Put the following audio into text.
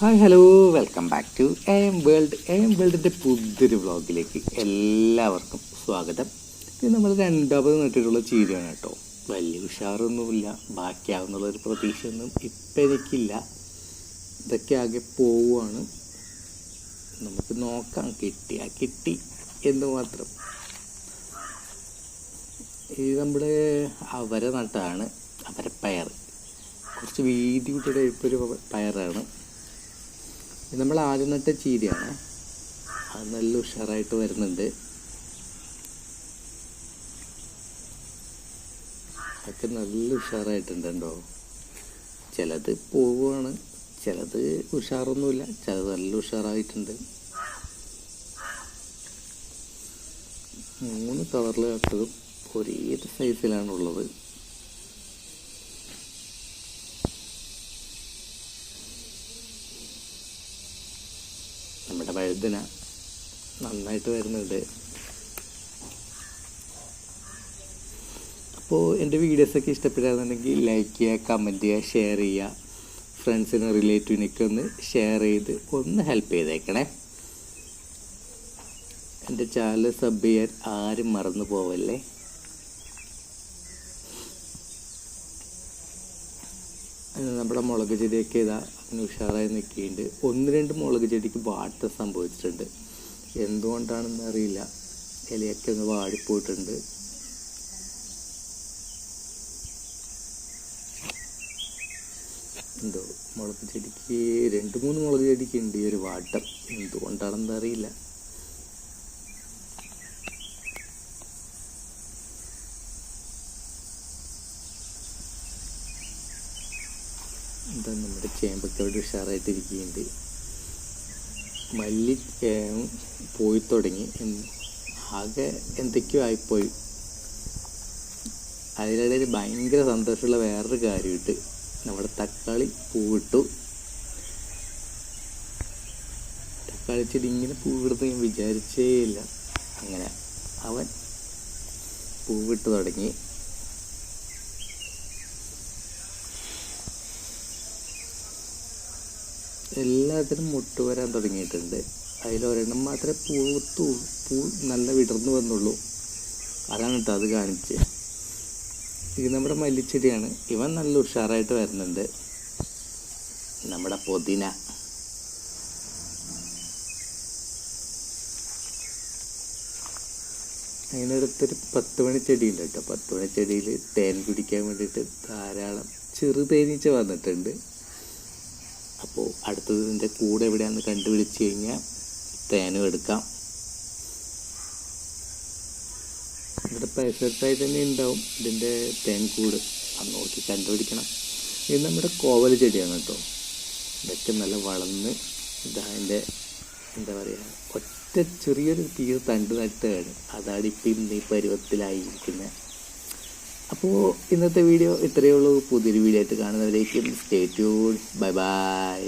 Hi hello, welcome back to വേൾഡിൻ്റെ പുതിയൊരു വ്ളോഗിലേക്ക് എല്ലാവർക്കും സ്വാഗതം. ഇത് നമ്മൾ രണ്ടാമത് നട്ടിട്ടുള്ള ചീരയാണ് കേട്ടോ. വലിയ ഉഷാറൊന്നുമില്ല, ബാക്കിയാവുന്നുള്ളൊരു പ്രതീക്ഷയൊന്നും ഇപ്പം എനിക്കില്ല. ഇതൊക്കെ ആകെ പോവുകയാണ്. നമുക്ക് നോക്കാം, കിട്ടി എന്ന് മാത്രം. ഇത് നമ്മുടെ അവര നട്ടാണ്, അവരപ്പയർ. കുറച്ച് വീതി കൂട്ടിയ ടൈപ്പൊരു പയറാണ്. ഇത് നമ്മൾ ആദ്യം നട്ട ചീരയാണ്. അത് നല്ല ഉഷാറായിട്ട് വരുന്നുണ്ട്. അതൊക്കെ നല്ല ഉഷാറായിട്ടുണ്ടോ. ചിലത് പോവുകയാണ്, ചിലത് ഉഷാറൊന്നുമില്ല, ചിലത് നല്ല ഉഷാറായിട്ടുണ്ട്. 3 കവറിൽ നട്ടതും ഒരേ സൈസിലാണുള്ളത്. നമ്മുടെ വഴുതന നന്നായിട്ട് വരുന്നുണ്ട്. അപ്പോൾ എൻ്റെ വീഡിയോസൊക്കെ ഇഷ്ടപ്പെടാന്നുണ്ടെങ്കിൽ ലൈക്ക് ചെയ്യുക, കമൻറ്റ് ചെയ്യുക, ഷെയർ ചെയ്യുക. ഫ്രണ്ട്സിനും റിലേറ്റീവിനൊക്കെ ഒന്ന് ഷെയർ ചെയ്ത് ഒന്ന് ഹെൽപ്പ് ചെയ്തേക്കണേ. എൻ്റെ ചാനൽ സബ് ചെയ്യാൻ ആരും മറന്നു പോവല്ലേ. നമ്മുടെ മുളക് ചെടിയൊക്കെ ഇതാ അങ്ങനെ ഉഷാറായി നിൽക്കുന്നുണ്ട്. 1-2 മുളക് ചെടിക്ക് വാട്ട സംഭവിച്ചിട്ടുണ്ട്. എന്തുകൊണ്ടാണെന്ന് അറിയില്ല, ഇലയൊക്കെ ഒന്ന് വാടിപ്പോയിട്ടുണ്ട്. എന്തോ മുളക് ചെടിക്ക് 2-3 മുളക് ചെടിക്ക് ഉണ്ട് ഈ ഒരു വാട്ടം. എന്തുകൊണ്ടാണെന്ന് അറിയില്ല. എന്താ നമ്മുടെ ചേമ്പൊക്കെ അവിടെ ഉഷാറായിട്ടിരിക്കുന്നുണ്ട്. മല്ലി പോയി തുടങ്ങി, ആകെ എന്തൊക്കെയോ ആയിപ്പോയി. അതിനിടയിൽ ഭയങ്കര സന്തോഷമുള്ള വേറൊരു കാര്യമിട്ട്, നമ്മുടെ തക്കാളി പൂവിട്ടു. തക്കാളി ചെടി ഇങ്ങനെ പൂവിടുന്നത് ഞാൻ വിചാരിച്ചേ ഇല്ല. അങ്ങനെ അവൻ പൂവിട്ട് തുടങ്ങി. എല്ലാത്തിനും മുട്ട് വരാൻ തുടങ്ങിയിട്ടുണ്ട്. അതിലൊരെണ്ണം മാത്രമേ പൂ നല്ല വിടർന്നു വന്നുള്ളൂ. അതാണ് കേട്ടോ അത് കാണിച്ച്. ഇത് നമ്മുടെ മല്ലിച്ചെടിയാണ്. ഇവൻ നല്ല ഉഷാറായിട്ട് വരുന്നുണ്ട്. നമ്മുടെ പുതിന, അതിനടുത്തൊരു 10 മണി ചെടിയുണ്ട് കേട്ടോ. 10 മണി ചെടിയിൽ തേൻ കുടിക്കാൻ വേണ്ടിയിട്ട് ധാരാളം ചെറുതേനീച്ച വന്നിട്ടുണ്ട്. അപ്പോൾ അടുത്തത് ഇതിൻ്റെ കൂടെ എവിടെയാണെന്ന് കണ്ടുപിടിച്ച് കഴിഞ്ഞാൽ തേനും എടുക്കാം. ഇവിടെ പരിസരത്തായി തന്നെ ഉണ്ടാവും ഇതിൻ്റെ തേൻ കൂട്. അത് നോക്കി കണ്ടുപിടിക്കണം. ഇത് നമ്മുടെ കോവൽ ചെടിയാണ് കേട്ടോ. ഇതൊക്കെ നല്ല വളർന്ന് ഇതതിൻ്റെ എന്താ പറയുക, ഒറ്റ ചെറിയൊരു പീസ് തണ്ട് നട്ടാണ്. അതാണ് ഇപ്പം ഇന്ന് ഈ പരുവത്തിലായിരിക്കുന്നത്. അപ്പോൾ ഇന്നത്തെ വീഡിയോ ഇത്രയേ ഉള്ളൂ. പുതിയൊരു വീഡിയോ ആയിട്ട് കാണുന്നവരേക്കും സ്റ്റേ ട്യൂൺഡ്. Bye bye.